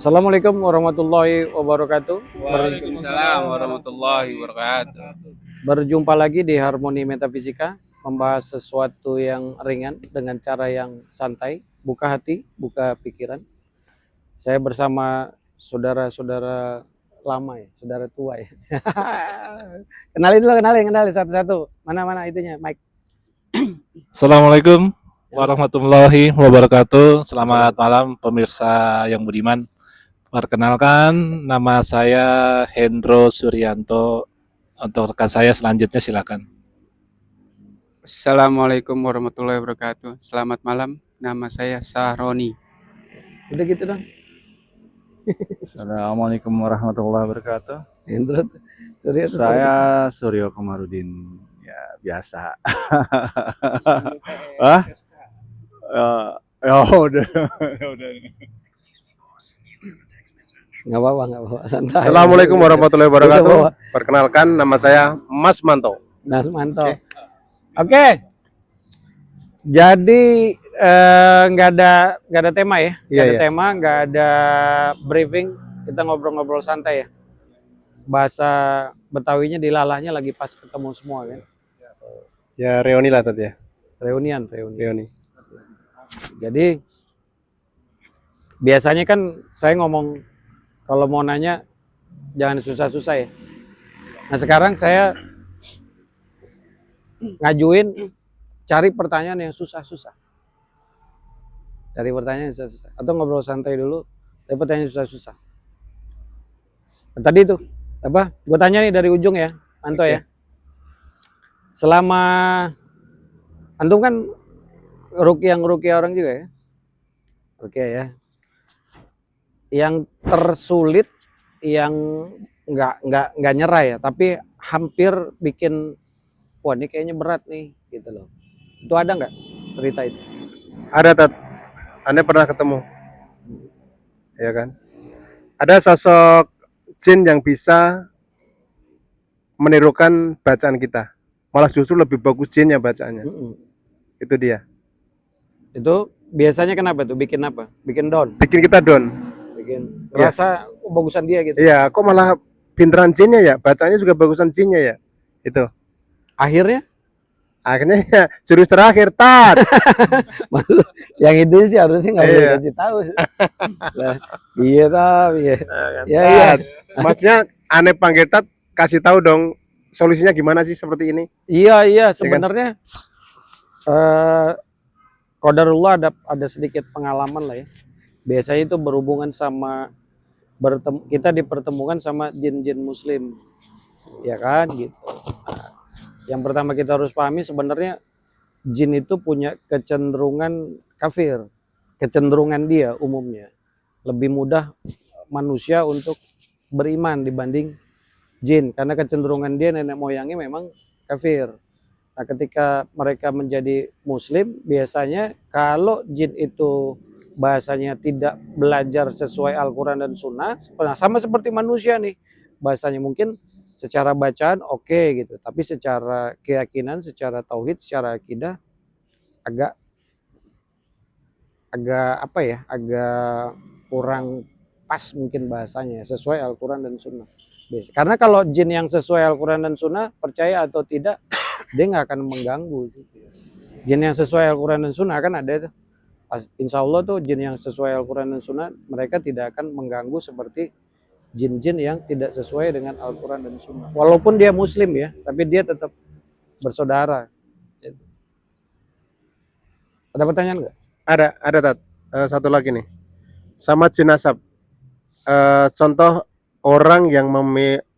Assalamualaikum warahmatullahi wabarakatuh. Waalaikumsalam warahmatullahi wabarakatuh. Berjumpa lagi di Harmoni Metafisika, membahas sesuatu yang ringan dengan cara yang santai, buka hati, buka pikiran. Saya bersama saudara-saudara lama ya, saudara tua ya. Kenalin dulu, kenalin satu-satu. Mana itunya, Mike. Assalamualaikum warahmatullahi wabarakatuh. Selamat malam pemirsa yang budiman. Perkenalkan, nama saya Hendro Suryanto. Untuk rekan saya selanjutnya silakan. Assalamualaikum warahmatullahi wabarakatuh. Selamat malam, nama saya Sahroni. Udah gitu dong. Assalamualaikum warahmatullahi wabarakatuh. Hendro, Saya Suryo Komarudin. Ya biasa. Hah? Ya udah. nggak apa-apa, santai. Assalamualaikum warahmatullahi wabarakatuh. Udah, Perkenalkan, nama saya Mas Manto. Mas Manto. Oke. Jadi nggak ada tema ya, nggak ada tema, nggak ada briefing, kita ngobrol-ngobrol santai ya. Bahasa Betawinya dilalahnya lagi pas ketemu semua kan. Ya reuni lah tadi ya. Reunian. Reuni. Jadi biasanya kan saya ngomong kalau mau nanya jangan susah-susah ya. Nah sekarang saya ngajuin cari pertanyaan yang susah-susah. Cari pertanyaan yang susah-susah. Atau ngobrol santai dulu, tapi pertanyaan susah-susah. Nah, tadi itu, apa? Gue tanya nih dari ujung ya, Anto ya. Selama, Antum kan rukiah orang juga ya? Rukiah ya. Yang tersulit, yang nggak nyerah ya, tapi hampir bikin, wah ini kayaknya berat nih, gitu loh. Itu ada nggak cerita itu? Ada Tat. Anda pernah ketemu? Ya kan? Ada sosok jin yang bisa menirukan bacaan kita. Malah justru lebih bagus jin yang bacaannya. Itu dia. Itu biasanya kenapa tuh? Bikin apa? Bikin down? Bikin kita down. Bikin rasa bagusan dia gitu? Iya, kok malah pinteran jinnya ya? Bacanya juga bagusan jinnya ya? Itu. Akhirnya Akhirnya jurus terakhir Tat. yang itu sih harusnya nggak boleh kasih tahu. Lah, iya tapi ya. Iya. Maksudnya aneh panggil Tat, kasih tahu dong solusinya gimana sih seperti ini? Iya sebenarnya qadarullah ada sedikit pengalaman lah ya. Biasanya itu berhubungan sama kita dipertemukan sama jin-jin muslim. Ya kan gitu. Nah, yang pertama kita harus pahami sebenarnya jin itu punya kecenderungan kafir. Kecenderungan dia umumnya. Lebih mudah manusia untuk beriman dibanding jin. Karena kecenderungan dia nenek moyangnya memang kafir. Nah ketika mereka menjadi muslim, biasanya kalau jin itu bahasanya tidak belajar sesuai Al-Quran dan Sunnah, sama seperti manusia nih. Bahasanya mungkin secara bacaan oke gitu, tapi secara keyakinan, secara tauhid, secara akidah agak apa ya, agak kurang pas mungkin bahasanya sesuai Al-Quran dan Sunnah. Karena kalau jin yang sesuai Al-Quran dan Sunnah, percaya atau tidak, dia nggak akan mengganggu. Jin yang sesuai Al-Quran dan Sunnah kan ada itu. Insya Allah tuh jin yang sesuai Al-Quran dan Sunnah, mereka tidak akan mengganggu seperti jin-jin yang tidak sesuai dengan Al-Quran dan Sunnah. Walaupun dia muslim ya, tapi dia tetap bersaudara. Ada pertanyaan nggak? Ada Tat. Satu lagi nih. Sama jin nasab. Contoh orang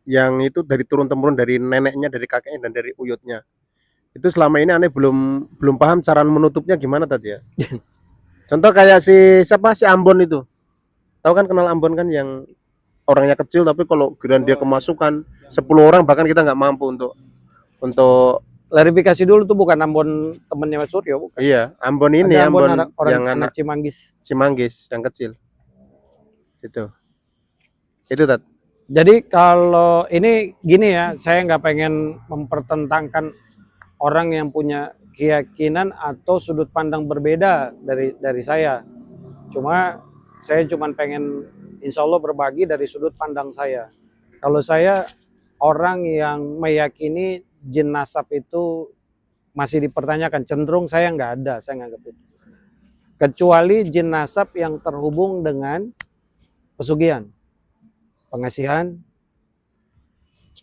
yang itu dari turun-temurun, dari neneknya, dari kakeknya, dan dari uyutnya. Itu selama ini aneh belum paham cara menutupnya gimana tadi ya. Contoh kayak si Ambon itu. Tahu kan, kenal Ambon kan, yang orangnya kecil tapi kalau giliran dia kemasukan 10 orang bahkan kita nggak mampu untuk klarifikasi dulu tuh bukan Ambon temennya Mas Suryo, bukan. Iya, Ambon ini Ambon orang yang anak Cimanggis yang kecil. Itu Tat. Jadi kalau ini gini ya, saya nggak pengen mempertentangkan orang yang punya keyakinan atau sudut pandang berbeda dari saya. Saya cuma pengen insya Allah berbagi dari sudut pandang saya. Kalau saya orang yang meyakini jin nasab itu masih dipertanyakan, cenderung saya nggak ada, saya nganggap itu. Kecuali jin nasab yang terhubung dengan pesugihan, pengasihan,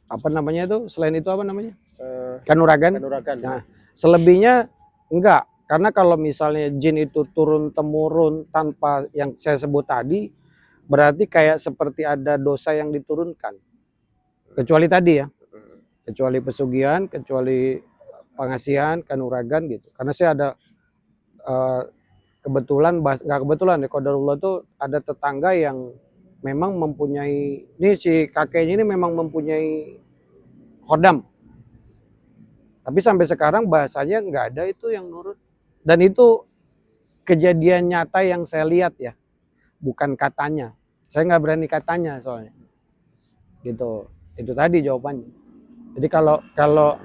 apa namanya itu, selain itu apa namanya? Kanuragan. Kanuragan. Nah, selebihnya enggak. Karena kalau misalnya jin itu turun-temurun tanpa yang saya sebut tadi, berarti kayak seperti ada dosa yang diturunkan. Kecuali tadi ya, kecuali pesugihan, kecuali pengasihan, kanuragan gitu. Karena saya ada kebetulan, nggak kebetulan ya, qadarullah tuh ada tetangga yang memang mempunyai, ini si kakeknya ini memang mempunyai khodam. Tapi sampai sekarang bahasanya nggak ada itu yang nurut. Dan itu kejadian nyata yang saya lihat ya, bukan katanya. Saya nggak berani katanya soalnya. Gitu. Itu tadi jawabannya. Jadi kalau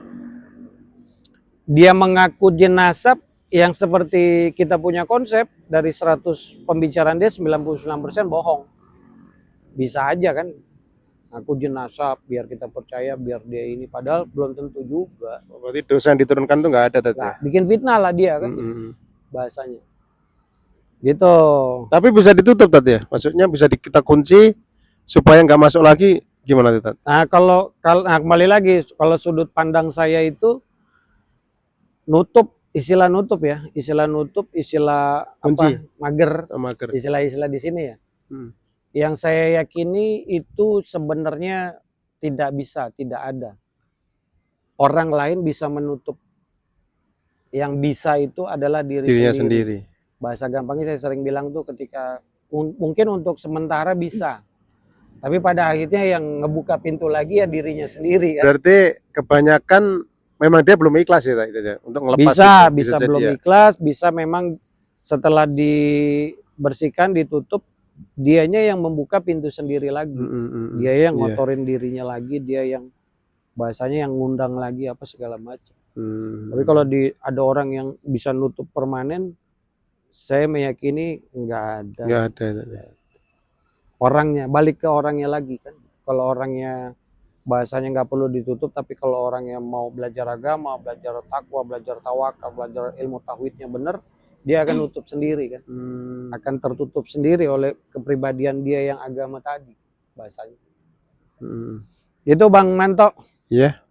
dia mengaku jin nasab yang seperti kita punya konsep, dari 100 pembicaraan dia 99% bohong. Bisa aja kan, aku jin nasab biar kita percaya, biar dia ini, padahal belum tentu juga. Berarti dosa yang diturunkan tuh nggak ada tadi. Nah, bikin fitnah lah dia kan, bahasanya. Gitu. Tapi bisa ditutup tadi ya, maksudnya bisa kita kunci supaya nggak masuk lagi, gimana Tat? Nah, kalau nah, kembali lagi, kalau sudut pandang saya itu nutup, istilah nutup ya, istilah Kunci. apa, mager, Mager. istilah-istilah di sini ya. Hmm. Yang saya yakini itu sebenarnya tidak bisa, tidak ada. Orang lain bisa menutup. Yang bisa itu adalah Dirinya sendiri. Bahasa gampangnya saya sering bilang tuh, ketika mungkin untuk sementara bisa. Tapi pada akhirnya yang ngebuka pintu lagi ya dirinya sendiri kan. Berarti kebanyakan memang dia belum ikhlas ya itu aja untuk ngelepas Bisa jadi belum ya. ikhlas, bisa memang setelah dibersihkan, ditutup, dianya yang membuka pintu sendiri lagi. Dia yang ngotorin dirinya lagi, dia yang bahasanya yang ngundang lagi apa segala macam. Tapi kalau ada orang yang bisa nutup permanen, saya meyakini nggak ada. Nggak ada. Orangnya, balik ke orangnya lagi kan. Kalau orangnya bahasanya nggak perlu ditutup, tapi kalau orangnya mau belajar agama, belajar takwa, belajar tawakal, belajar ilmu tauhidnya bener, dia akan nutup sendiri kan. Akan tertutup sendiri oleh kepribadian dia yang agama tadi bahasanya. Itu Bang Manto. Iya.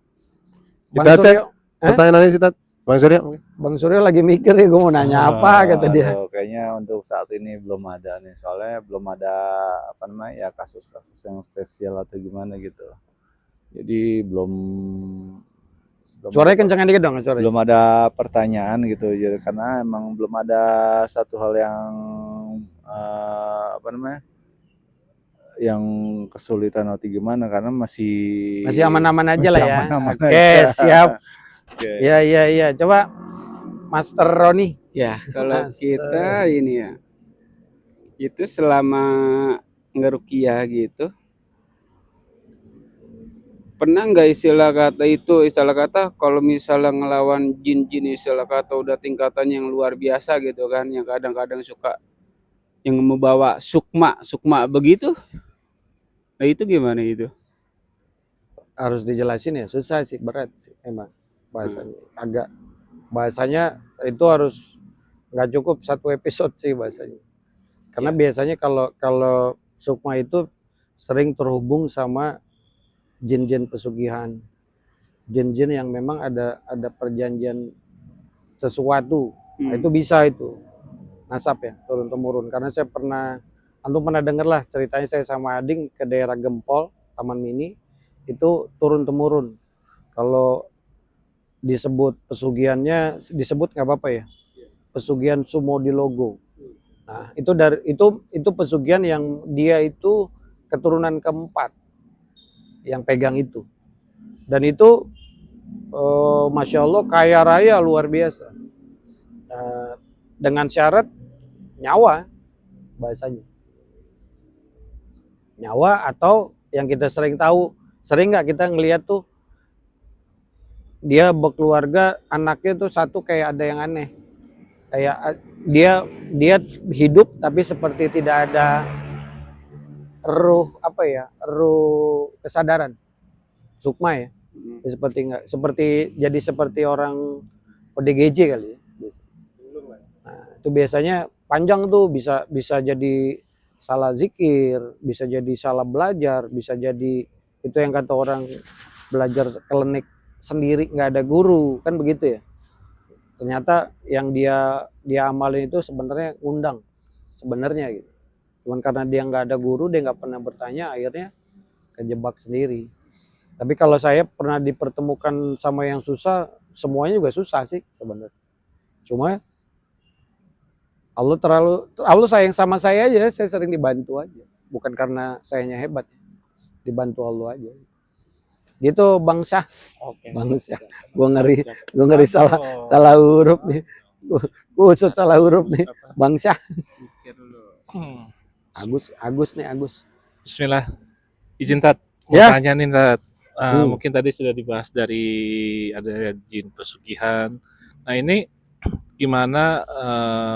Bang Kita cek Suryo, pertanyaannya sih Tat. Bang Suryo. Bang Suryo lagi mikir ya, gue mau nanya apa kata dia. Kayaknya untuk saat ini belum ada nih, soalnya belum ada apa namanya ya kasus-kasus yang spesial atau gimana gitu. Jadi belum Suaranya kencengan dikit dong, suaranya. belum ada pertanyaan gitu, jadi karena emang belum ada satu hal yang apa namanya yang kesulitan atau gimana, karena masih Aman-aman aja lah ya. aman-aman Oke, aja. siap. Oke. Ya. Coba Master Roni. Ya, kalau kita ini ya, itu selama ngerukiah gitu, pernah nggak istilah kata kalau misalnya ngelawan jin-jin, istilah kata udah tingkatan yang luar biasa gitu kan, yang kadang-kadang suka yang membawa sukma begitu. Nah itu gimana itu? Harus dijelasin ya, susah sih, berat sih emang bahasanya. Bahasanya itu harus nggak cukup satu episode sih bahasanya. Karena biasanya kalau sukma itu sering terhubung sama jin-jin pesugihan, jin-jin yang memang ada perjanjian sesuatu. Nah, itu bisa itu nasab ya, turun temurun. Karena saya antum pernah denger lah ceritanya, saya sama Ading ke daerah Gempol, Taman Mini, itu turun temurun. Kalau disebut pesugihannya, disebut nggak apa-apa ya, pesugihan Sumo di Logo. Nah, itu pesugihan yang dia itu keturunan keempat yang pegang itu, dan itu Masya Allah kaya raya luar biasa, dengan syarat nyawa, bahasanya nyawa, atau yang kita sering nggak kita ngelihat tuh, dia berkeluarga, anaknya tuh satu kayak ada yang aneh, kayak dia hidup tapi seperti tidak ada ruh apa ya, ruh kesadaran, sukma ya. Seperti orang ODGJ kali ya. Nah, itu biasanya panjang tuh, bisa bisa jadi salah zikir, bisa jadi salah belajar, bisa jadi itu yang kata orang belajar klinik sendiri nggak ada guru, kan begitu ya. Ternyata yang dia amalin itu sebenarnya ngundang sebenarnya gitu. Cuman karena dia nggak ada guru, dia nggak pernah bertanya, akhirnya kejebak sendiri. Tapi kalau saya pernah dipertemukan sama yang susah, semuanya juga susah sih sebenarnya. Cuma Allah sayang sama saya aja, saya sering dibantu aja. Bukan karena sayanya hebat, dibantu Allah aja. Dia tuh bangsa, bangsa. Gua ngeri salah huruf nih. Gua usut salah huruf nih. Bangsa. Agus nih, Agus. Bismillah. Izin Tat, mau Ya. tanya nih Tat. Hmm. Mungkin tadi sudah dibahas dari ada jin pesugihan. Nah ini gimana?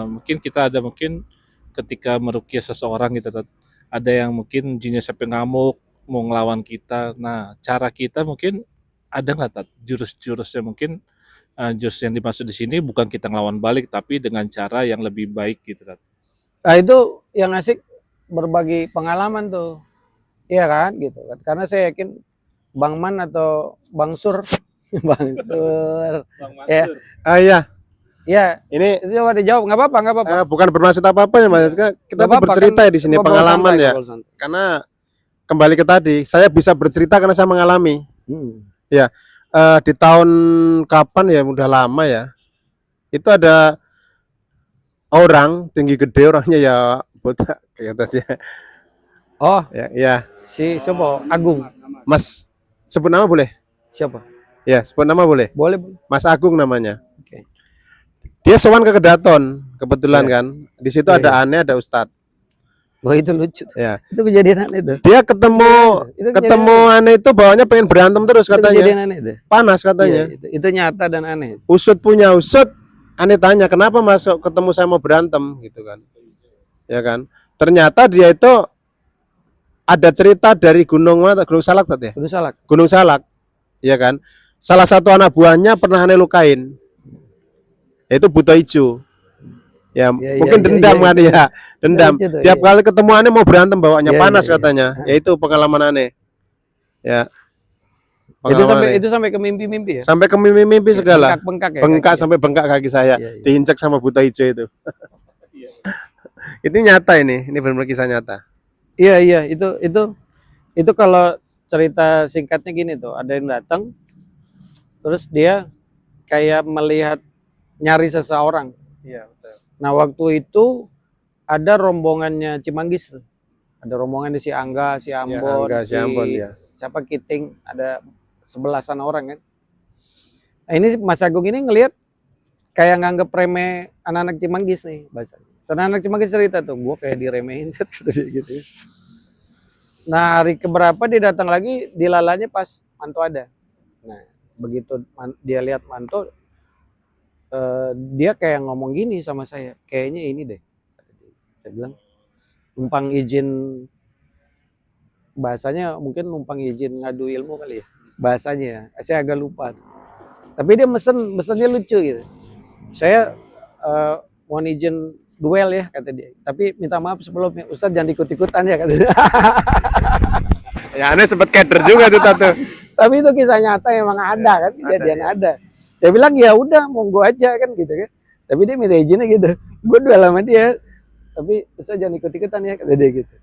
Mungkin kita ada mungkin ketika meruqyah seseorang gitu Tat. Ada yang mungkin jinnya sampai ngamuk mau ngelawan kita. Nah cara kita mungkin ada nggak Tat jurus-jurusnya mungkin jurus yang dimaksud di sini bukan kita ngelawan balik tapi dengan cara yang lebih baik gitu Tat. Nah itu yang asik berbagi pengalaman tuh. Iya kan gitu kan. Karena saya yakin Bang Man atau Bang Sur Bang Sur ya, Iya, ya ini itu coba dijawab, nggak apa-apa. bukan bermaksud apa-apa ya Mas. Kita Nggak tuh apa-apa, bercerita kan di sini ngobrol pengalaman santai, ya. ngobrol santai. Karena kembali ke tadi, saya bisa bercerita karena saya mengalami. Di tahun kapan ya, udah lama ya. Itu ada orang tinggi gede, orangnya ya botak kayak tadi. Oh, Ya, si siapa? Agung. Mas, sebut nama boleh? Siapa? Ya, sebut nama boleh. Boleh. Mas Agung namanya. Oke. Dia sowan ke Kedaton, kebetulan Iya. kan. Di situ Iya, ada aneh, ada Ustadz. Wah itu lucu. Ya. Itu kejadian aneh itu. Dia ketemu Itu ketemu aneh itu bawahnya pengen berantem terus Itu katanya. kejadian aneh itu. Panas Iya, katanya. itu nyata dan aneh. Usut punya usut. Aneh tanya kenapa masuk ketemu saya mau berantem gitu kan. Ya kan. Ternyata dia itu ada cerita dari Gunung Salak tadi ya? Udah salah. Gunung Salak. Ya kan. Salah satu anak buahnya pernah aneh lukain. Yaitu Buto Ijo. Ya, Iya, mungkin iya, dendam iya, kan iya. ya. Dendam. Lucu tuh, Tiap iya. kali ketemu aneh mau berantem bawaannya Iya, panas iya, iya. katanya. Yaitu pengalaman aneh. Ya. Itu Pengalaman sampai aneh. itu sampai ke mimpi-mimpi ya. Sampai ke mimpi-mimpi segala. Bengkak-bengkak ya. Bengkak kaki ya? sampai bengkak kaki saya. Iya, iya. Diinjak sama Buto Ijo itu. Ini nyata ini benar-benar kisah nyata. Iya, itu kalau cerita singkatnya gini tuh, ada yang datang terus dia kayak melihat nyari seseorang. Iya, betul. Nah, waktu itu ada rombongannya Cimanggis tuh. Ada rombongan di si Angga, si Ambon, Angga, si Ambon, ya. siapa Kiting, ada 11-an orang kan. Nah, ini Mas Agung ini ngelihat kayak nganggep remeh anak-anak Cimanggis nih bahasanya. Karena anak Cimanggis cerita tuh, gue kayak diremehin gitu. Nah, hari keberapa dia datang lagi, dilalanya pas Manto ada. Nah, begitu dia lihat Manto, dia kayak ngomong gini sama saya, kayaknya ini deh. Saya bilang, numpang izin, bahasanya mungkin numpang izin ngadu ilmu kali ya, bahasanya. Saya agak lupa. Tapi dia mesennya lucu gitu. Saya mohon izin duel ya kata dia. Tapi minta maaf sebelumnya, Ustadz jangan ikut-ikutan ya kata dia. Ya aneh sempat keder juga tuh Tatu. Tapi itu kisah nyata emang ada kan, kejadian ada. Dia bilang ya udah monggo aja kan gitu kan. Tapi dia minta izinnya gitu. Gue duel sama dia. Tapi Ustadz jangan ikut-ikutan ya kata dia gitu.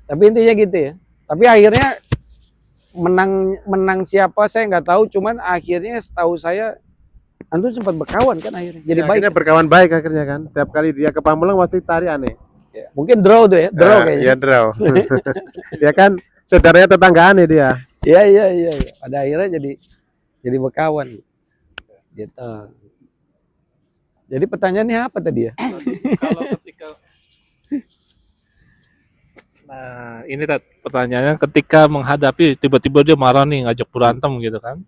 Tapi intinya gitu ya. Tapi akhirnya menang siapa saya nggak tahu. Cuman akhirnya setahu saya antum sempat berkawan kan akhirnya. Jadi Ya, baik. akhirnya berkawan baik akhirnya kan. Tiap kali dia ke Pamulang pasti cari aneh. Ya, mungkin draw tuh ya, draw kayaknya. Iya draw. Dia kan saudaranya tetanggaan ya dia. Iya. Pada akhirnya jadi berkawan. Gitu. Jadi pertanyaannya apa tadi ya? Kalau ketika Nah, ini Tat, pertanyaannya ketika menghadapi tiba-tiba dia marah nih ngajak berantem gitu kan.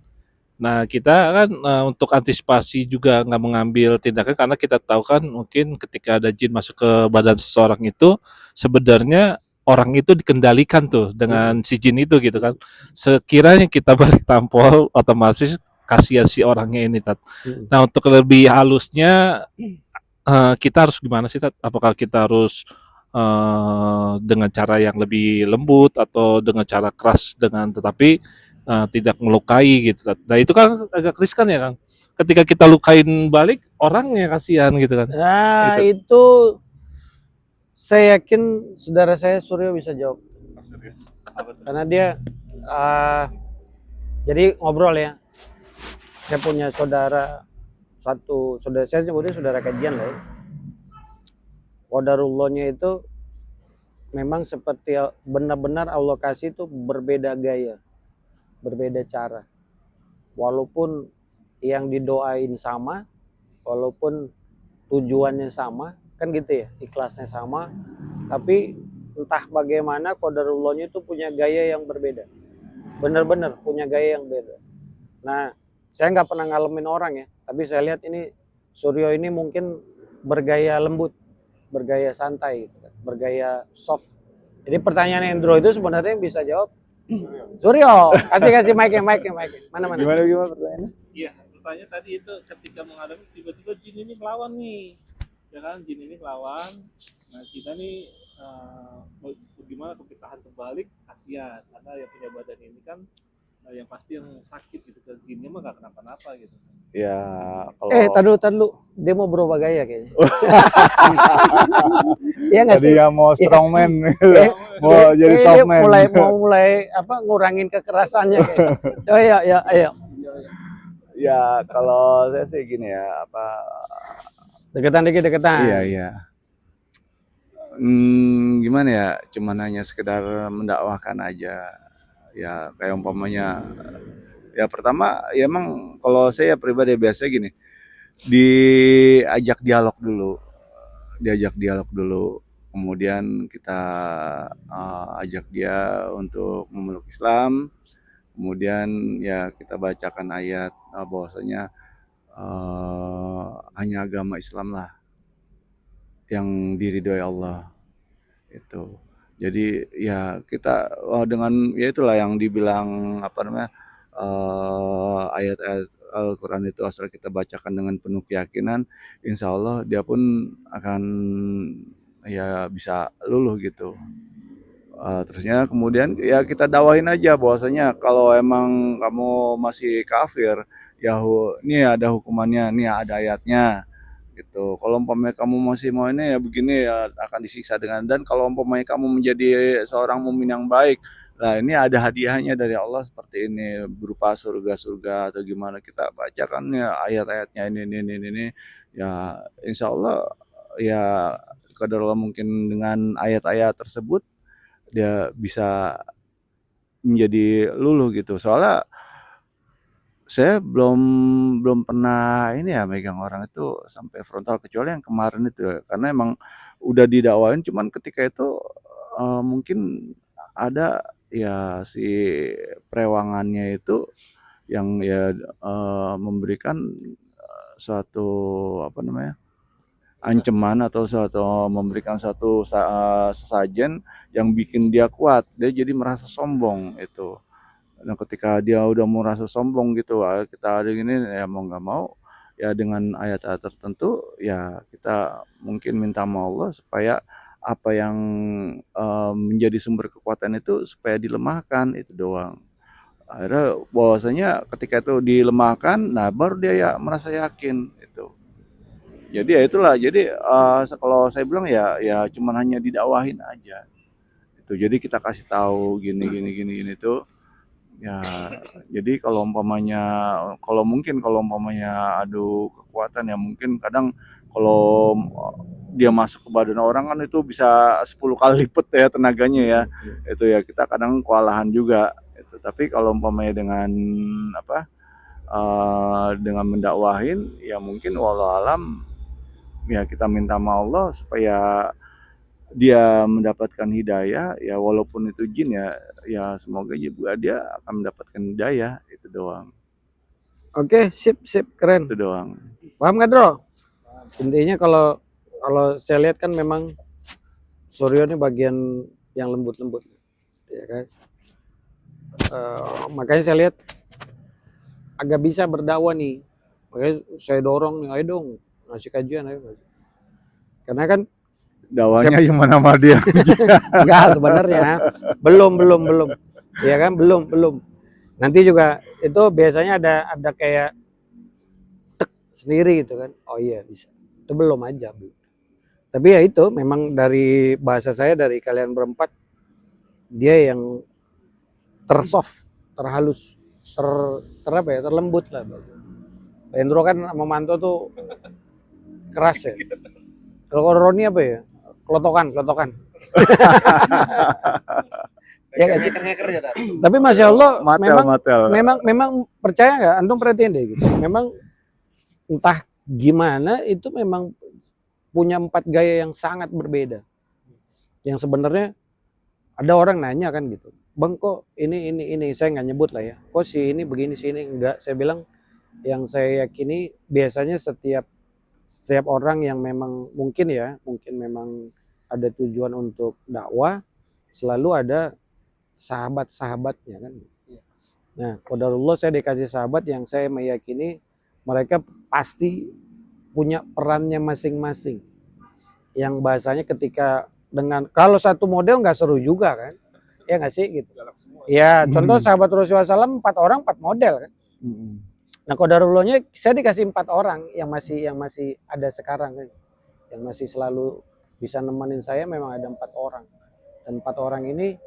Nah, kita kan untuk antisipasi juga nggak mengambil tindakan karena kita tahu kan mungkin ketika ada jin masuk ke badan seseorang itu sebenarnya orang itu dikendalikan tuh dengan si jin itu gitu kan. Sekiranya kita balik tampol, otomatis kasihan si orangnya ini, Tat. Nah, untuk lebih halusnya kita harus gimana sih, Tat? Apakah kita harus dengan cara yang lebih lembut atau dengan cara keras dengan tetapi tidak melukai gitu, Tat. Nah, itu kan agak riskan ya, Kang. Ketika kita lukain balik, orangnya kasihan gitu kan. Nah, Itu. itu saya yakin saudara saya Suryo bisa jawab. Karena dia jadi ngobrol ya. Saya punya saudara saya sebutnya saudara kajian lah ya. Qadarullahnya itu memang seperti benar-benar Allah kasih itu berbeda gaya, berbeda cara. Walaupun yang didoain sama, walaupun tujuannya sama, kan gitu ya, ikhlasnya sama, tapi entah bagaimana qadarullahnya itu punya gaya yang berbeda. Benar-benar punya gaya yang beda. Nah, saya nggak pernah ngalamin orang ya, tapi saya lihat ini Suryo ini mungkin bergaya lembut, bergaya santai, bergaya soft. Jadi pertanyaan Endro itu sebenarnya yang bisa jawab Suryo. Kasih mic-nya. Mana? Gimana pertanyaannya? Iya, bertanya tadi itu ketika menghadapi tiba-tiba jin ini melawan nih, ya kan, jin ini melawan. Nah, kita nih bagaimana kalau kita hantam balik, kasihan karena yang punya badan ini kan yang pasti yang sakit gitu kan, jinnya mah gak kenapa-napa gitu. Ya kalau Tar dulu. Dia mau berubah gaya kayaknya. Iya nggak sih? tadi yang mau strongman, Dia mau jadi softman. mau mulai ngurangin kekerasannya kayaknya. Oh iya, ayo. Ya kalau saya sih gini ya, Deketan dikit. iya. Gimana ya, cuman hanya sekedar mendakwahkan aja. Ya kayak umpamanya, ya pertama ya emang kalau saya pribadi biasa gini, diajak dialog dulu, kemudian kita ajak dia untuk memeluk Islam, kemudian ya kita bacakan ayat bahwasanya hanya agama Islam lah yang diridhoi Allah itu. Jadi ya kita dengan ya itulah yang dibilang ayat-ayat Al-Quran itu asal kita bacakan dengan penuh keyakinan, insya Allah dia pun akan ya bisa luluh gitu. Terusnya kemudian ya kita dakwahin aja bahwasanya kalau emang kamu masih kafir, ya ini ada hukumannya, ini ada ayatnya gitu. Kalau umpamanya kamu masih mau ini ya begini ya akan disiksa dengan, dan kalau umpamanya kamu menjadi seorang mukmin yang baik, nah ini ada hadiahnya dari Allah seperti ini berupa surga-surga atau gimana, kita bacakan ya ayat-ayatnya ini ya insya Allah ya kadar mungkin dengan ayat-ayat tersebut dia bisa menjadi luluh gitu. Soalnya saya belum pernah ini ya megang orang itu sampai frontal, kecuali yang kemarin itu ya. Karena emang udah didakwain, cuman ketika itu mungkin ada ya si perewangannya itu yang ya memberikan suatu ancaman atau suatu memberikan suatu sesajen yang bikin dia kuat, dia jadi merasa sombong itu. Nah ketika dia udah merasa sombong gitu, kita ada gini ya mau nggak mau ya dengan ayat-ayat tertentu ya kita mungkin minta sama Allah supaya apa yang menjadi sumber kekuatan itu supaya dilemahkan, itu doang. Akhirnya bahwasanya ketika itu dilemahkan, nah baru dia ya merasa yakin itu. Jadi ya itulah, jadi kalau saya bilang ya cuman hanya didakwahin aja. Itu jadi kita kasih tahu gini tuh. Ya, jadi kalau umpamanya adu kekuatan ya mungkin kadang kalau dia masuk ke badan orang kan itu bisa 10 kali lipat ya tenaganya ya. Itu ya kita kadang kewalahan juga. Itu. Tapi kalau umpamanya dengan dengan mendakwahin ya mungkin walau alam ya kita minta sama Allah supaya dia mendapatkan hidayah ya, walaupun itu jin ya semoga juga dia akan mendapatkan hidayah, itu doang. Oke, sip, keren. Itu doang. Paham nggak, Bro? Intinya kalau saya lihat kan memang Suryo ini bagian yang lembut-lembut, ya kan. Makanya saya lihat agak bisa berdakwah nih, makanya saya dorong nih, ayo dong ngasih kajian, ayo. Karena kan Dakwahnya yang mana sama dia? enggak sebenarnya belum, ya kan, belum. Nanti juga itu biasanya ada kayak sendiri gitu kan. Oh iya bisa. Itu belum aja, belum. Tapi ya itu memang dari bahasa saya dari kalian berempat dia yang tersoft, terhalus, apa ya, terlembut lah. Pak Hendro kan sama Manto tuh keras ya. Kalau Roni apa ya? Klotokan. Ya nggak sih? Tapi masya Allah, Matel. memang percaya nggak? Antum perhatiin deh gitu. Memang entah gimana itu memang punya 4 gaya yang sangat berbeda. Yang sebenarnya ada orang nanya kan gitu, Bang kok ini saya nggak nyebut lah ya. Kok si ini begini si ini enggak? Saya bilang yang saya yakini biasanya setiap orang yang memang mungkin memang ada tujuan untuk dakwah, selalu ada sahabat-sahabatnya kan. Nah, qadarullah saya dikasih sahabat yang saya meyakini mereka pasti punya perannya masing-masing. Yang bahasanya ketika dengan kalau satu model nggak seru juga kan, ya nggak sih gitu. Ya contoh sahabat Rasulullah SAW 4 orang 4 model kan. Nah qadarullahnya saya dikasih 4 orang yang masih ada sekarang kan, yang masih selalu bisa nemenin saya memang ada 4 orang. Dan 4 orang ini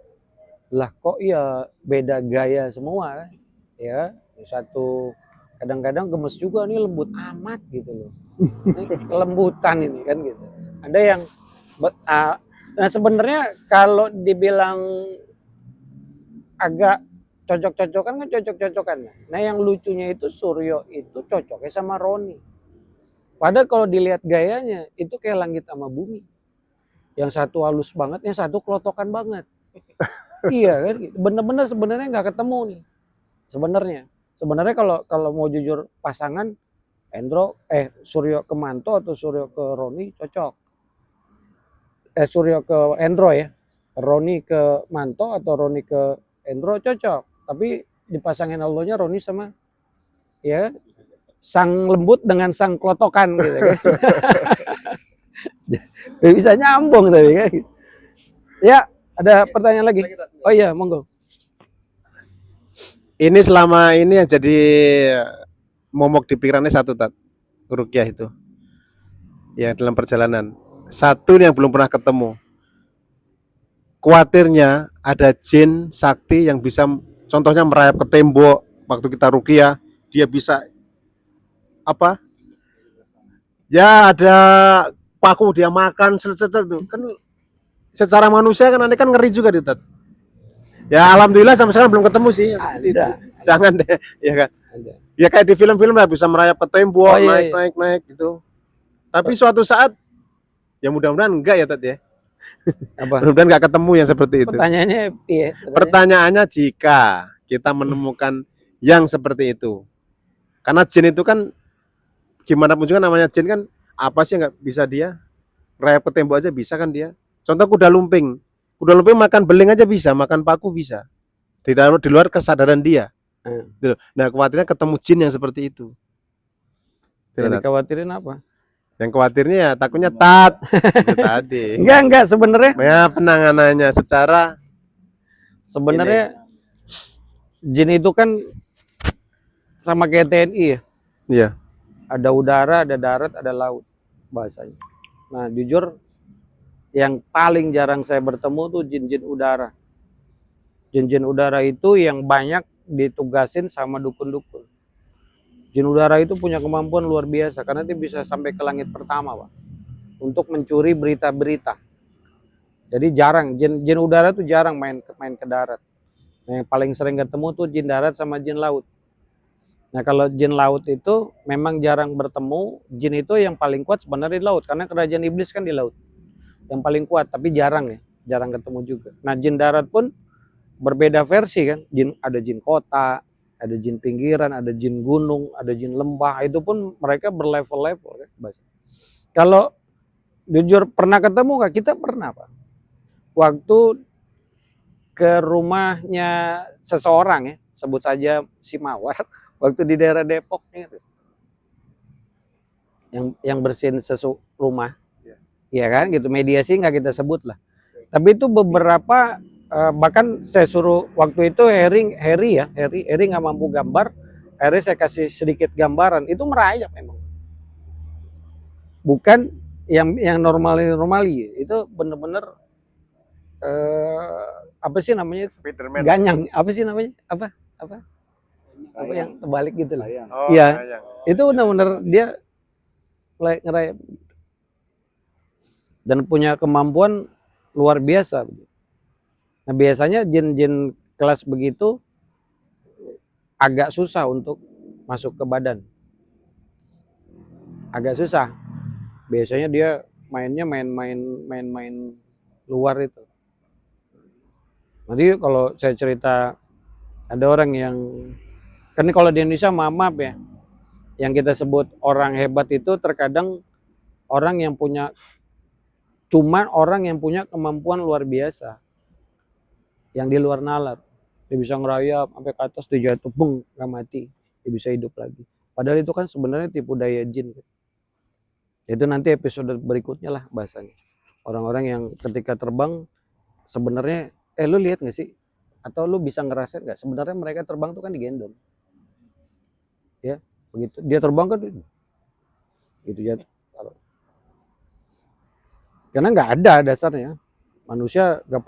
lah kok ya beda gaya semua kan. Ya, satu kadang-kadang gemes juga nih, lembut amat gitu loh. Ini kelembutan ini kan gitu. Ada yang nah sebenarnya kalau dibilang agak cocok-cocokan kan cocok-cocokan. Nah yang lucunya itu Suryo itu cocoknya sama Roni. Padahal kalau dilihat gayanya itu kayak langit sama bumi. Yang satu halus banget, yang satu klotokan banget. Iya kan, bener-bener sebenarnya nggak ketemu nih. Sebenarnya kalau mau jujur pasangan Suryo ke Manto atau Suryo ke Roni cocok. Suryo ke Endro ya, Roni ke Manto atau Roni ke Endro cocok. Tapi dipasangin Allahnya Roni sama ya sang lembut dengan sang klotokan gitu kan. Bisa nyambung tadi kan. Ya, ada pertanyaan lagi? Oh iya, monggo. Ini selama ini yang jadi momok di pikirannya satu tat, rukyah itu. Ya dalam perjalanan. Satu yang belum pernah ketemu. Kuatirnya ada jin sakti yang bisa contohnya merayap ke tembok waktu kita rukyah, dia bisa apa? Ya ada paku dia makan selesai tuh. Kan secara manusia kan aneh kan ngeri juga di tat. Ya alhamdulillah sampai sekarang belum ketemu sih yang seperti itu. Jangan deh, ya kan. Ada. Ya kayak di film-film lah bisa merayap ke tembok, Oh, iya, naik gitu. Tapi suatu saat ya mudah-mudahan enggak ya Tat ya. Apa? Mudah-mudahan enggak ketemu yang seperti itu. Pertanyaannya iya. Pertanyaannya jika kita menemukan yang seperti itu. Karena jin itu kan gimana pun juga namanya jin kan apa sih nggak bisa dia rayap ke tembok aja bisa kan dia. Contoh kuda lumping. Kuda lumping makan beling aja bisa, makan paku bisa. Di luar kesadaran dia. Nah, khawatirnya ketemu jin yang seperti itu. Yang dikhawatirin apa? Yang khawatirnya ya takutnya tat itu tadi. Enggak sebenarnya. Ya penanganannya secara Sebenarnya jin itu kan sama kayak TNI ya. iya. Ada udara, ada darat, ada laut bahasanya. Nah, jujur yang paling jarang saya bertemu tuh jin-jin udara. Jin-jin udara itu yang banyak ditugasin sama dukun-dukun. Jin udara itu punya kemampuan luar biasa karena dia bisa sampai ke langit pertama, Pak. Untuk mencuri berita-berita. Jadi jarang jin udara tuh jarang main ke darat. Nah, yang paling sering ketemu tuh jin darat sama jin laut. Nah, kalau jin laut itu memang jarang bertemu. Jin itu yang paling kuat sebenarnya di laut karena kerajaan iblis kan di laut. Yang paling kuat, tapi jarang ketemu juga. Nah, jin darat pun berbeda versi kan. Ada jin kota, ada jin pinggiran, ada jin gunung, ada jin lembah. Itu pun mereka berlevel-level kan. Kalau jujur pernah ketemu nggak? Kita pernah, Pak. Waktu ke rumahnya seseorang ya, sebut saja si Mawar, waktu di daerah Depok itu. Yang bersihin rumah. Ya kan gitu, mediasi nggak kita sebut lah. Tapi itu beberapa bahkan saya suruh waktu itu Harry nggak mampu gambar, akhirnya saya kasih sedikit gambaran, itu merayap memang. Bukan yang normali itu bener-bener apa sih namanya, Spiderman. ganyang, apa sih namanya, apa yang terbalik gitu lah. Oh, Iya. sayang. Itu benar-benar dia ngerayap dan punya kemampuan luar biasa. Nah biasanya jin-jin kelas begitu agak susah untuk masuk ke badan, agak susah. Biasanya dia mainnya main luar itu. Nanti kalau saya cerita, ada orang yang kan kalau di Indonesia maaf ya, yang kita sebut orang hebat itu terkadang orang yang punya kemampuan luar biasa, yang di luar nalar. Dia bisa ngerayap sampai ke atas, dia jatuh, beng, nggak mati, dia bisa hidup lagi. Padahal itu kan sebenarnya tipu daya jin. Itu nanti episode berikutnya lah bahasanya. Orang-orang yang ketika terbang sebenarnya, lu lihat nggak sih? Atau lu bisa ngerasain nggak? Sebenarnya mereka terbang tuh kan digendong. Ya, begitu. Dia terbang kan gitu jatuh. Karena nggak ada dasarnya. Manusia nggak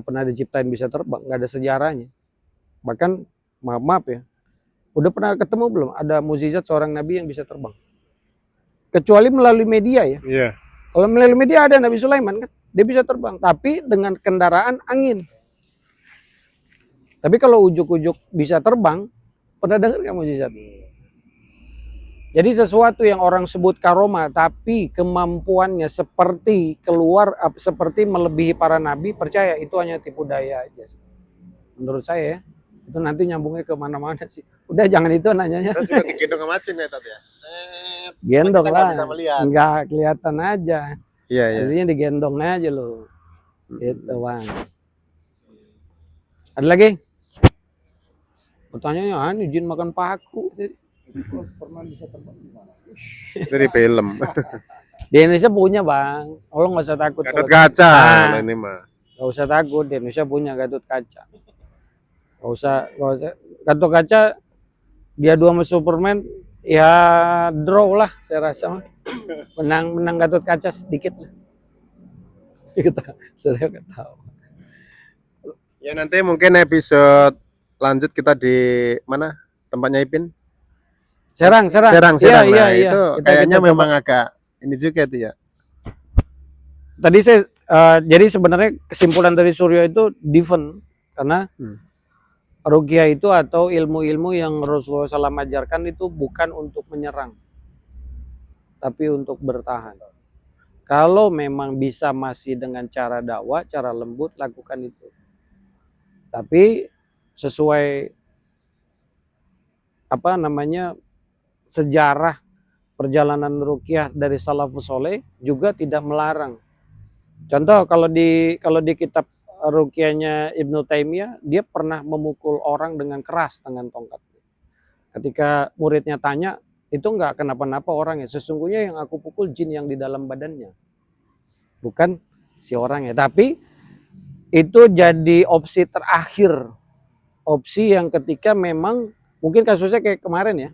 pernah diciptain bisa terbang, nggak ada sejarahnya. Bahkan maaf ya, udah pernah ketemu belum ada mukjizat seorang nabi yang bisa terbang? Kecuali melalui media ya. Iya. Kalau melalui media ada Nabi Sulaiman kan, dia bisa terbang, tapi dengan kendaraan angin. Tapi kalau ujuk-ujuk bisa terbang, pernah dengar nggak mukjizat? Jadi sesuatu yang orang sebut karomah, tapi kemampuannya seperti seperti melebihi para nabi, percaya itu hanya tipu daya aja. Menurut saya ya, itu nanti nyambungnya ke mana-mana sih. Udah jangan itu nanyanya. Terus juga digendong sama Cin ya tadi ya. Set. Gendong Kita nggak lah, bisa melihat. nggak kelihatan aja. Iya, iya. Artinya digendong aja loh. Itu bang. Ada lagi? Pertanyaannya, jin makan paku. Dari film. Di Indonesia punya bang. Lo nggak usah takut. Gatot kalau- kaca Ah, kalau ini mah. nggak usah takut. Di Indonesia punya Gatot Kaca. Nggak usah. Gatot Kaca dia dua sama Superman. Ya draw lah saya rasa. Menang Gatot Kaca sedikit lah. Kita sudah ketawa. Ya nanti mungkin episode lanjut kita di mana tempatnya Ipin? Serang. Serang. Nah, Iya. itu Kita kayaknya coba. memang agak ini juga itu ya. Tadi saya jadi sebenarnya kesimpulan dari Suryo itu different karena ruqyah itu atau ilmu-ilmu yang Rasulullah SAW ajarkan itu bukan untuk menyerang, tapi untuk bertahan. Kalau memang bisa masih dengan cara dakwah, cara lembut, lakukan itu. Tapi sesuai sejarah perjalanan ruqyah dari salafus soleh juga tidak melarang. Contoh kalau di kitab ruqyahnya Ibnu Taimiyah, dia pernah memukul orang dengan keras dengan tongkat. Ketika muridnya tanya, itu enggak kenapa-napa orangnya. Sesungguhnya yang aku pukul jin yang di dalam badannya, bukan si orangnya. Tapi itu jadi opsi terakhir, opsi yang ketika memang mungkin kasusnya kayak kemarin ya.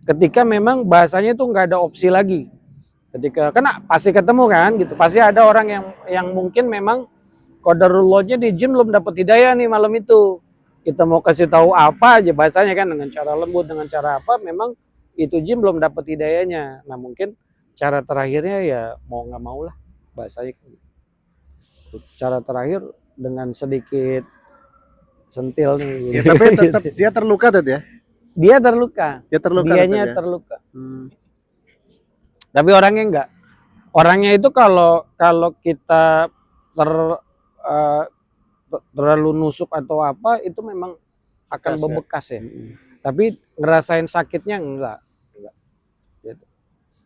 Ketika memang bahasanya itu nggak ada opsi lagi. Ketika kena pasti ketemu kan gitu. Pasti ada orang yang mungkin memang qadarullahnya di jin belum dapat hidayah nih malam itu. Kita mau kasih tahu apa aja bahasanya kan dengan cara lembut, dengan cara apa, memang itu jin belum dapat hidayahnya. Nah mungkin cara terakhirnya ya mau nggak mau lah bahasanya. Cara terakhir dengan sedikit sentil nih. Ya, tapi tetap dia terluka tadi ya. Dia terluka. Dia terluka. Dianya tetap ya. terluka. Tapi orangnya enggak. Orangnya itu kalau kita terlalu nusuk atau apa itu memang akan Bekas, bebekas ya. Tapi ngerasain sakitnya enggak. Gitu.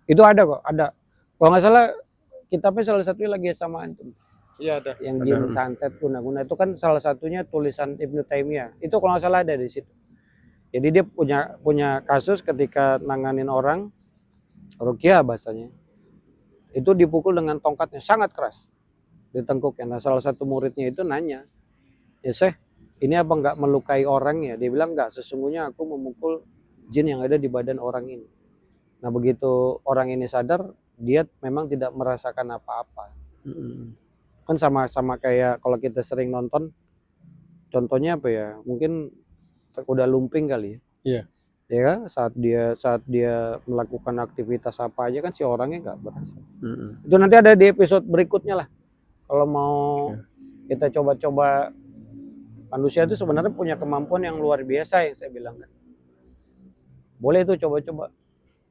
Itu ada kok, ada. Kalau nggak salah kitabnya salah satunya lagi sama antum. Iya ada. yang Ada. jin santet guna-guna itu kan salah satunya tulisan Ibnu Taimiyah. Itu kalau nggak salah ada di situ. Jadi dia punya kasus ketika nanganin orang ruqyah bahasanya. Itu dipukul dengan tongkatnya sangat keras di tengkuknya. Nah, salah satu muridnya itu nanya, "Ya, Syekh, ini apa enggak melukai orang ya?" Dia bilang, "Enggak, sesungguhnya aku memukul jin yang ada di badan orang ini." Nah, begitu orang ini sadar, dia memang tidak merasakan apa-apa. Kan sama kayak kalau kita sering nonton, contohnya apa ya? Mungkin kuda lumping kali ya. Iya. Ya kan? Saat dia melakukan aktivitas apa aja kan si orangnya nggak berasa. Itu nanti ada di episode berikutnya lah. Kalau mau kita coba-coba, manusia itu sebenarnya punya kemampuan yang luar biasa yang saya bilang kan. Boleh itu coba-coba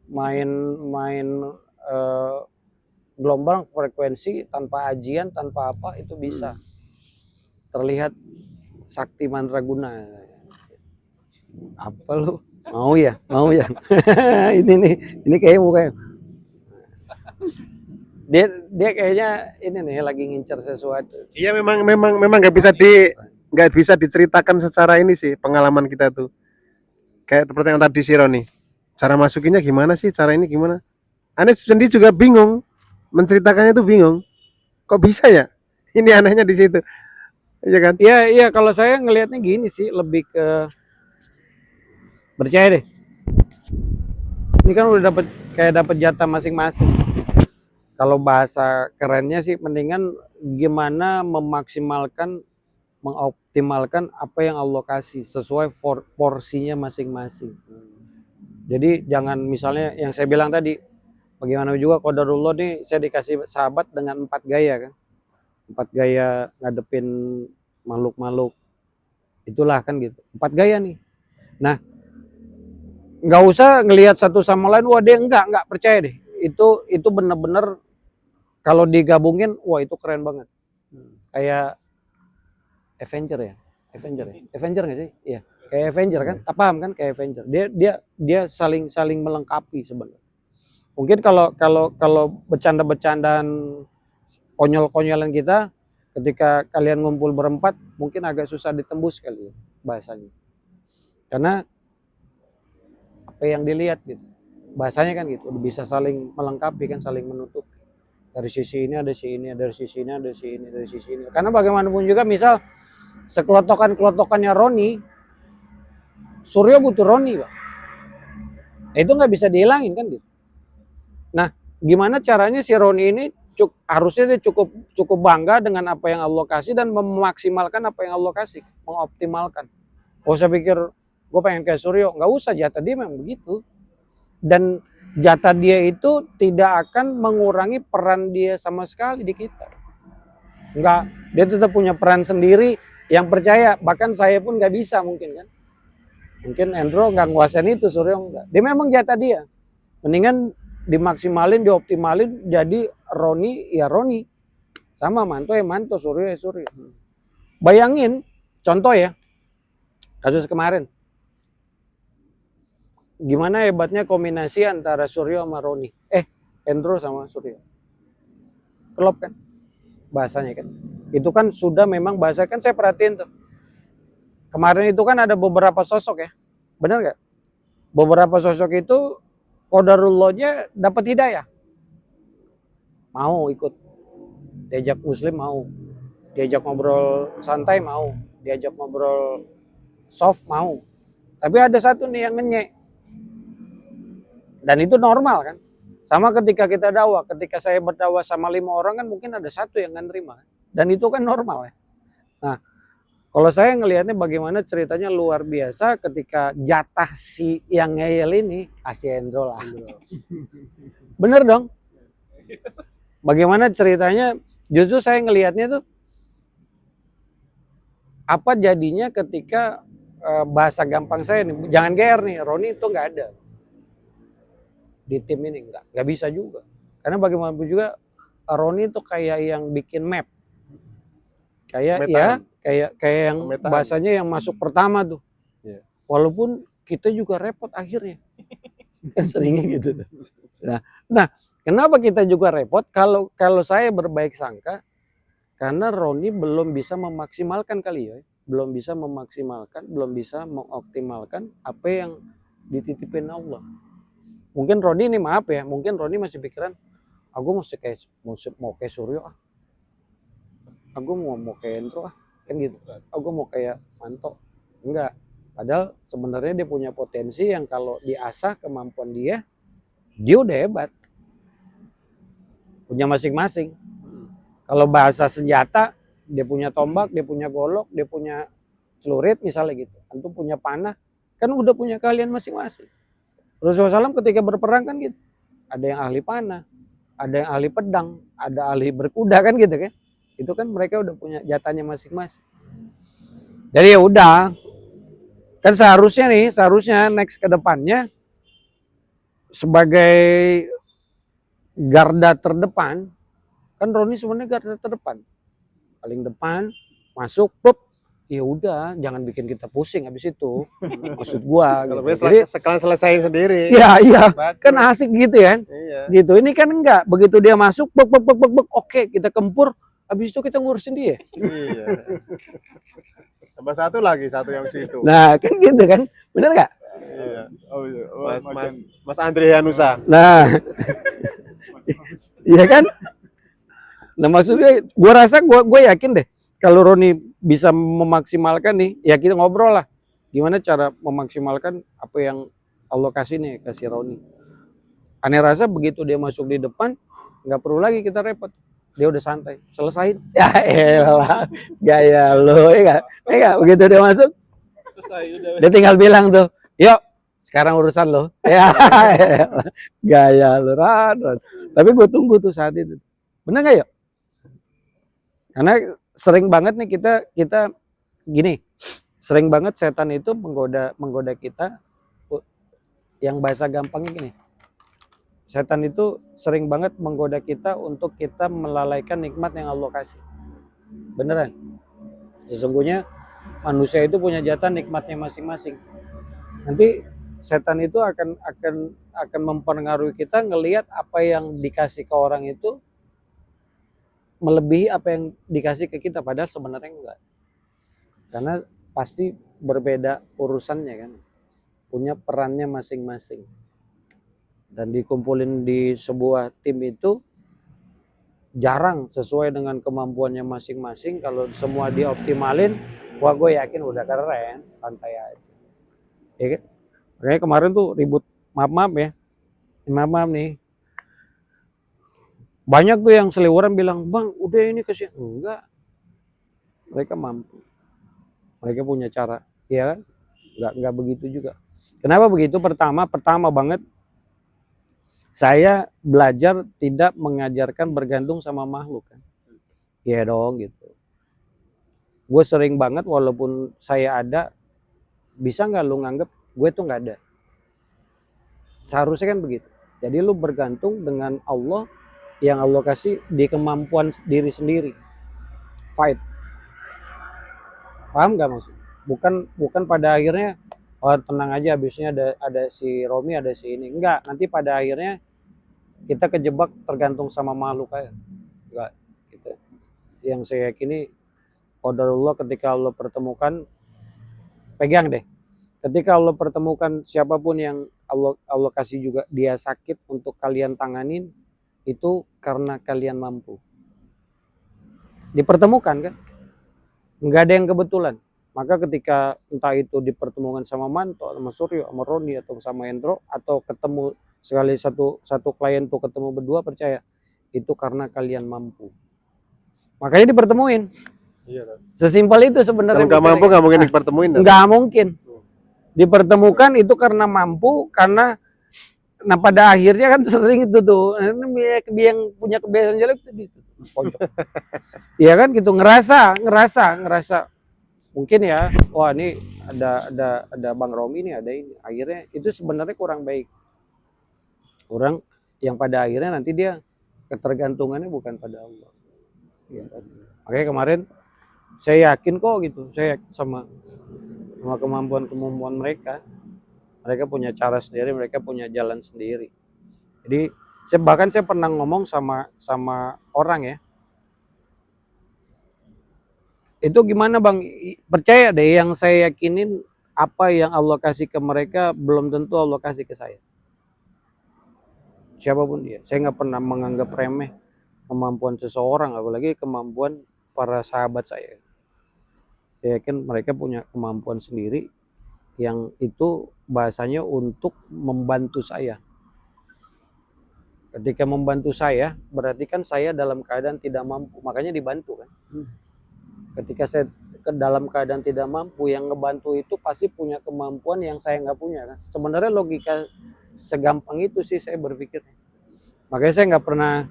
main gelombang frekuensi tanpa ajian, tanpa apa itu bisa terlihat sakti mandraguna. Apa lu? Mau ya? ini kayaknya mukanya. Dia kayaknya ini nih lagi ngincer sesuatu. Iya memang nggak bisa diceritakan secara ini sih pengalaman kita tuh. Kayak seperti yang tadi si Roni. Cara masukinnya gimana sih? Cara ini gimana? Aneh sendiri juga bingung. Menceritakannya tuh bingung. Kok bisa ya? Ini anehnya di situ. Iya kan? Iya, kalau saya ngelihatnya gini sih, lebih ke percaya deh. Ini kan udah dapat jatah masing-masing. Kalau bahasa kerennya sih mendingan gimana mengoptimalkan apa yang Allah kasih sesuai porsinya masing-masing. Jadi jangan misalnya yang saya bilang tadi, bagaimana juga qadarullah nih saya dikasih sahabat dengan 4 gaya kan. 4 gaya ngadepin makhluk-makhluk. Itulah kan gitu. 4 gaya nih. Nah, nggak usah ngelihat satu sama lain, wah dia enggak percaya deh. Itu bener-bener kalau digabungin, wah itu keren banget. Kayak Avenger nggak sih? Iya, kayak Avenger kan, paham kan kayak Avenger. Dia saling melengkapi sebenarnya. Mungkin kalau bercanda-bercandaan konyol-konyolan kita, ketika kalian ngumpul berempat, mungkin agak susah ditembus kali ya bahasanya. Karena apa yang dilihat gitu, bahasanya kan gitu, bisa saling melengkapi kan, saling menutup. Dari sisi ini ada si ini, dari sisi ini ada si ini, dari sisi ini. Karena bagaimanapun juga misal sekelotokannya Roni, Suryo butuh Roni, Pak. Itu nggak bisa dihilangin kan gitu. Nah, gimana caranya si Roni ini harusnya dia cukup bangga dengan apa yang Allah kasih dan memaksimalkan apa yang Allah kasih, mengoptimalkan. Oh, saya pikir gue pengen kayak Suryo, nggak usah, jatah dia memang begitu. Dan jatah dia itu tidak akan mengurangi peran dia sama sekali di kita. Enggak, dia tetap punya peran sendiri yang percaya. Bahkan saya pun nggak bisa mungkin kan. Mungkin Endro nggak nguasain itu, Suryo enggak. Dia memang jatah dia. Mendingan dimaksimalin, dioptimalin, jadi Roni ya Roni. Sama Manto ya Manto, Suryo ya Suryo. Bayangin, contoh ya, kasus kemarin. Gimana hebatnya kombinasi antara Suryo sama Roni. Endro sama Suryo. Klop kan bahasanya kan. Itu kan sudah memang bahasa kan, saya perhatiin tuh. Kemarin itu kan ada beberapa sosok ya. Benar nggak? Beberapa sosok itu qadarullah-nya dapat hidayah. Mau ikut. Diajak muslim mau. Diajak ngobrol santai mau. Diajak ngobrol soft mau. Tapi ada satu nih yang ngenyek. Dan itu normal kan. Sama ketika kita dakwah, ketika saya berdakwah sama 5 orang kan mungkin ada satu yang nggak nerima. Dan itu kan normal ya. Nah, kalau saya ngelihatnya bagaimana ceritanya luar biasa ketika jatah si yang ngeyel ini kasih Endro lah. Bener dong. Bagaimana ceritanya, justru saya ngelihatnya tuh apa jadinya ketika bahasa gampang saya nih, jangan GR nih, Roni itu nggak ada di tim ini, nggak bisa juga. Karena bagaimanapun juga Roni itu kayak yang bikin map, kayak Metaan. ya kayak yang Metaan. bahasanya yang masuk pertama tuh. Iya. Walaupun kita juga repot akhirnya, kan seringnya gitu. Nah, kenapa kita juga repot? Kalau saya berbaik sangka, Karena Roni belum bisa memaksimalkan kali ya, belum bisa memaksimalkan, belum bisa mengoptimalkan apa yang dititipin Allah. Mungkin Roni ini maaf ya, mungkin Roni masih pikiran, aku mau kayak Suryo ah, aku mau kayak Endro ah, kan gitu. Aku mau kayak Manto, enggak. Padahal sebenarnya dia punya potensi yang kalau diasah kemampuan dia udah hebat. Punya masing-masing. Kalau bahasa senjata, dia punya tombak, dia punya golok, dia punya celurit misalnya gitu. Antum punya panah, kan udah punya kalian masing-masing. Rasulullah SAW ketika berperang kan gitu. Ada yang ahli panah, ada yang ahli pedang, ada ahli berkuda kan gitu kan. Itu kan mereka udah punya jatahnya masing-masing. Jadi ya udah. Kan seharusnya next ke depannya sebagai garda terdepan, kan Roni sebenarnya garda terdepan, paling depan, masuk, pup, ya udah, jangan bikin kita pusing habis itu, maksud gua. Kalau Gitu. bisa Jadi, sekalian selesaiin sendiri. iya, Bagus. kan asik gitu ya, Iya. gitu. Ini kan enggak, begitu dia masuk, oke, kita kempur, habis itu kita ngurusin dia. Iya. Tambah satu lagi, satu yang situ. Nah, kan gitu kan, bener nggak? Iya. Oh iya, Mas Andre Hanusa. Nah, iya kan? Nah maksudnya, gue yakin deh kalau Roni bisa memaksimalkan nih, ya kita ngobrol lah, gimana cara memaksimalkan apa yang Allah kasih nih, kasih Roni. Aneh rasa begitu dia masuk di depan, nggak perlu lagi kita repot, dia udah santai, selesain. Ya elah, gaya lo, ya nggak? Begitu dia masuk, Selesai udah. dia tinggal bilang tuh, yuk sekarang urusan lo. Ya elah, gaya lo, Ran. Tapi gue tunggu tuh saat itu, bener nggak yuk? Karena sering banget nih kita gini, sering banget setan itu menggoda kita, yang bahasa gampangnya gini. Setan itu sering banget menggoda kita untuk kita melalaikan nikmat yang Allah kasih. Beneran. Sesungguhnya manusia itu punya jatah nikmatnya masing-masing. Nanti setan itu akan mempengaruhi kita ngelihat apa yang dikasih ke orang itu melebihi apa yang dikasih ke kita, padahal sebenarnya enggak. Karena pasti berbeda urusannya kan, punya perannya masing-masing. Dan dikumpulin di sebuah tim itu jarang sesuai dengan kemampuannya masing-masing. Kalau semua dioptimalin, wah gue yakin udah keren, santai aja. Ya kan? Makanya kemarin tuh ribut, maaf ya, maaf nih. Banyak tuh yang seliweran bilang, bang udah ini kasih. Enggak, mereka mampu, mereka punya cara, ya kan? Enggak begitu juga. Kenapa begitu? Pertama banget, saya belajar tidak mengajarkan bergantung sama makhluk kan. Ya dong gitu. Gue sering banget walaupun saya ada, bisa nggak lu nganggep gue tuh nggak ada? Seharusnya kan begitu. Jadi lu bergantung dengan Allah yang Allah kasih di kemampuan diri sendiri. Fight. Paham nggak maksud? Bukan pada akhirnya oh tenang aja habisnya ada si Romi, ada si ini. Enggak, nanti pada akhirnya kita kejebak tergantung sama makhluk aja. Enggak gitu. Yang saya yakini qadarullah ketika Allah pertemukan, pegang deh. Ketika Allah pertemukan siapapun yang Allah kasih juga dia sakit untuk kalian tanganin, itu karena kalian mampu. Dipertemukan kan? Enggak ada yang kebetulan. Maka ketika entah itu dipertemukan sama Manto, sama Suryo, sama Roni, atau sama Endro, atau ketemu sekali satu klien tuh ketemu berdua, percaya itu karena kalian mampu. Makanya dipertemuin. Iya kan. Sesimpel itu sebenarnya. Kalau nggak mampu nggak mungkin dipertemuin. Nggak mungkin. Dipertemukan itu karena mampu, karena nah pada akhirnya kan sering itu tuh yang punya kebiasaan jelek itu di pojok. Iya kan gitu, ngerasa mungkin ya, wah ini ada Bang Romi nih, ada ini. Akhirnya itu sebenarnya kurang baik. Orang yang pada akhirnya nanti dia ketergantungannya bukan pada Allah. Ya, kan? Makanya kemarin saya yakin kok gitu, saya yakin sama kemampuan mereka. Mereka punya cara sendiri, mereka punya jalan sendiri. Jadi bahkan saya pernah ngomong sama orang ya. Itu gimana Bang? Percaya deh, yang saya yakinin apa yang Allah kasih ke mereka belum tentu Allah kasih ke saya. Siapapun dia. Saya nggak pernah menganggap remeh kemampuan seseorang, apalagi kemampuan para sahabat saya. Saya yakin mereka punya kemampuan sendiri yang itu bahasanya untuk membantu saya. Ketika membantu saya, berarti kan saya dalam keadaan tidak mampu, makanya dibantu kan. Ketika saya dalam keadaan tidak mampu, yang ngebantu itu pasti punya kemampuan yang saya nggak punya kan. Sebenarnya logika segampang itu sih saya berpikir. Makanya saya nggak pernah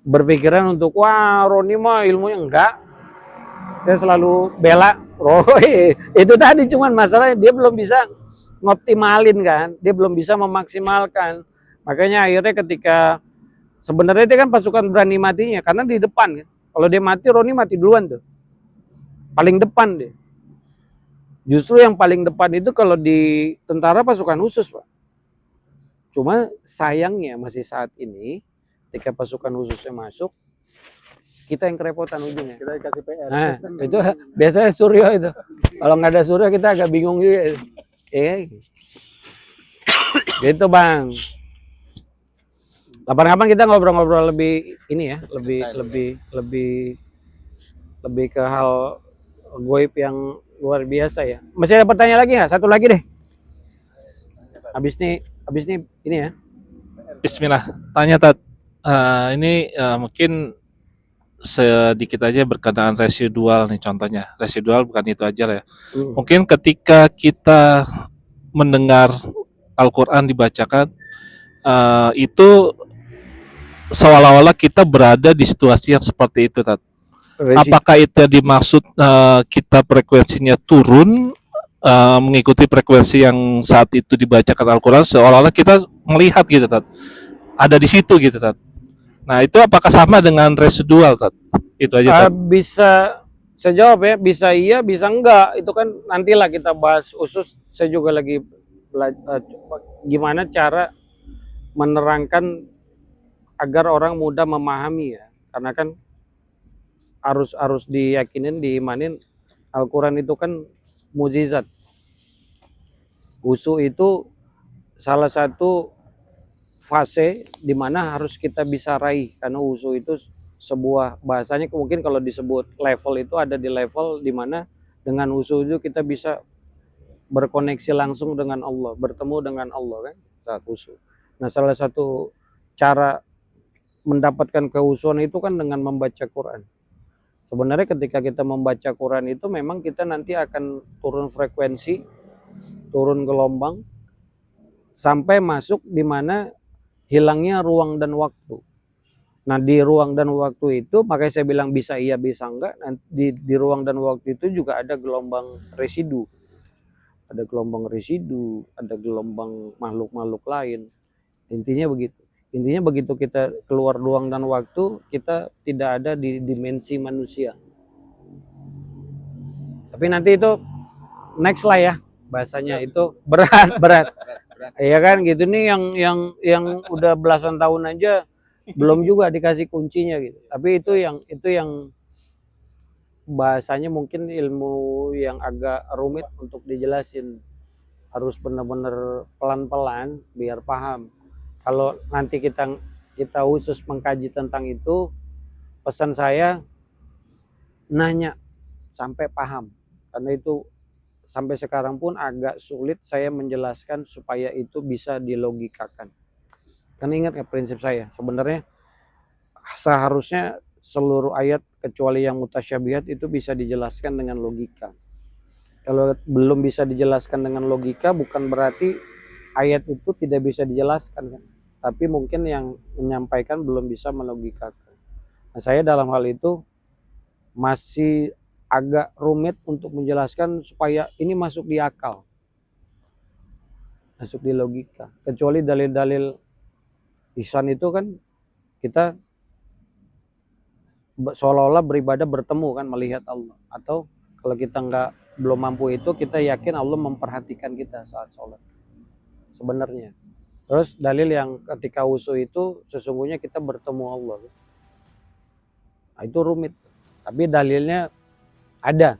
berpikiran untuk wah Roni mah ilmunya enggak. Saya selalu bela Roy. Itu tadi cuman masalahnya dia belum bisa ngoptimalin kan, dia belum bisa memaksimalkan. Makanya akhirnya ketika sebenarnya dia kan pasukan berani matinya karena di depan kan. Kalau dia mati, Roni mati duluan tuh. Paling depan dia. Justru yang paling depan itu kalau di tentara pasukan khusus, Pak. Cuma sayangnya masih saat ini ketika pasukan khususnya masuk, kita yang kerepotan ujungnya. Kita dikasih PR. Nah, itu biasanya Suryo itu. Kalau nggak ada Suryo kita agak bingung juga. Gitu Bang. Kapan-kapan kita ngobrol-ngobrol lebih ini ya, lebih ke hal goib yang luar biasa ya. Masih ada pertanyaan lagi nggak? Satu lagi deh. Habis nih ini ya. Bismillah. Tanya Tat. Ini mungkin sedikit aja berkenaan residual nih contohnya. Residual bukan itu aja lah ya. Mungkin ketika kita mendengar Al-Quran dibacakan, itu seolah-olah kita berada di situasi yang seperti itu, Tat. Apakah itu yang dimaksud kita frekuensinya turun mengikuti frekuensi yang saat itu dibacakan Al-Quran, seolah-olah kita melihat gitu, Tat. Ada di situ gitu, Tat. Nah, itu apakah sama dengan residual, Tat? Itu aja, Tat. Bisa saya jawab ya, bisa iya, bisa enggak. Itu kan nantilah kita bahas khusus. Saya juga lagi gimana cara menerangkan agar orang mudah memahami ya. Karena kan harus diyakinin, diimanin Al-Quran itu kan mukjizat. Husu itu salah satu fase di mana harus kita bisa raih, karena husu itu sebuah bahasanya mungkin kalau disebut level itu ada di level di mana dengan husu itu kita bisa berkoneksi langsung dengan Allah, bertemu dengan Allah kan saat husu. Nah, salah satu cara mendapatkan kehusuan itu kan dengan membaca Quran. Sebenarnya ketika kita membaca Quran itu memang kita nanti akan turun frekuensi, turun gelombang sampai masuk di mana hilangnya ruang dan waktu. Nah, di ruang dan waktu itu makanya saya bilang bisa iya bisa enggak. Di ruang dan waktu itu juga ada gelombang residu. Ada gelombang residu, ada gelombang makhluk-makhluk lain. Intinya begitu. Intinya begitu kita keluar ruang dan waktu, kita tidak ada di dimensi manusia. Tapi nanti itu next lah ya bahasanya, itu berat. Iya kan gitu nih yang udah belasan tahun aja belum juga dikasih kuncinya gitu. Tapi itu yang bahasanya mungkin ilmu yang agak rumit untuk dijelasin. Harus benar-benar pelan-pelan biar paham. Kalau nanti kita khusus mengkaji tentang itu, pesan saya nanya sampai paham. Karena itu sampai sekarang pun agak sulit saya menjelaskan supaya itu bisa dilogikakan. Kan ingat ya prinsip saya, sebenarnya seharusnya seluruh ayat kecuali yang mutasyabihat itu bisa dijelaskan dengan logika. Kalau belum bisa dijelaskan dengan logika bukan berarti ayat itu tidak bisa dijelaskan kan. Tapi mungkin yang menyampaikan belum bisa melogikakan. Nah, saya dalam hal itu masih agak rumit untuk menjelaskan supaya ini masuk di akal, masuk di logika. Kecuali dalil-dalil ihsan itu kan kita seolah-olah beribadah bertemu kan, melihat Allah. Atau kalau kita belum mampu itu, kita yakin Allah memperhatikan kita saat sholat sebenarnya. Terus dalil yang ketika wusu itu sesungguhnya kita bertemu Allah. Nah, itu rumit. Tapi dalilnya ada,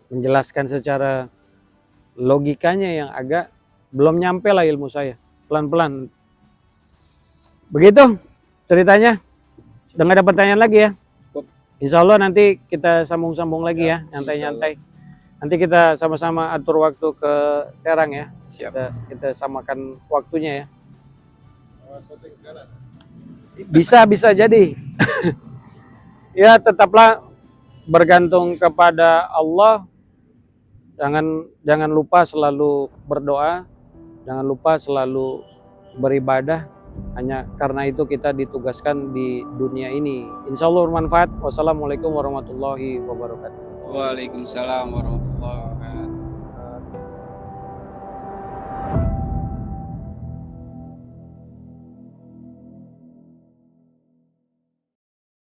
menjelaskan secara logikanya yang agak belum nyampe lah ilmu saya, pelan-pelan. Begitu ceritanya. Sudah nggak ada pertanyaan lagi ya? Insya Allah nanti kita sambung-sambung lagi ya, nyantai-nyantai. Nanti kita sama-sama atur waktu ke Serang ya. Siap. Kita samakan waktunya ya. Bisa jadi. Ya tetaplah bergantung kepada Allah. Jangan lupa selalu berdoa, jangan lupa selalu beribadah. Hanya karena itu kita ditugaskan di dunia ini. Insya Allah bermanfaat. Wassalamualaikum warahmatullahi wabarakatuh. Waalaikumsalam warahmatullahi